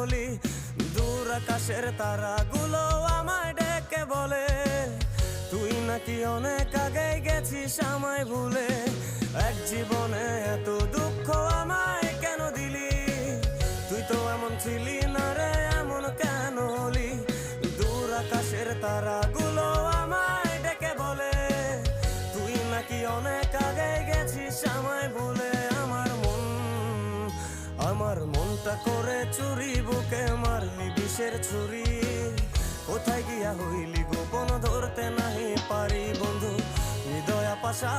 বলি। দূর আকাশের তারাগুলো আমায় ডেকে বলে, তুই নাকি অনেক আগে গেছিস আমায় ভুলে। এক জীবনে এত দুঃখ আমায় কেন দিলি, তুই তো এমন ছিলি না রে, এমন কেন হলি। দূর আকাশের তারাগুলো আমায় ডেকে বলে, তুই নাকি অনেক আগে গেছিস আমায় ভুলে। আমার মনটা করে চুরি, বুকে মারলি বিষের ছুরি। কোথায় গিয়া হইলি গোপন, ধরতে নাহি পারি বন্ধু। হৃদয় পাশা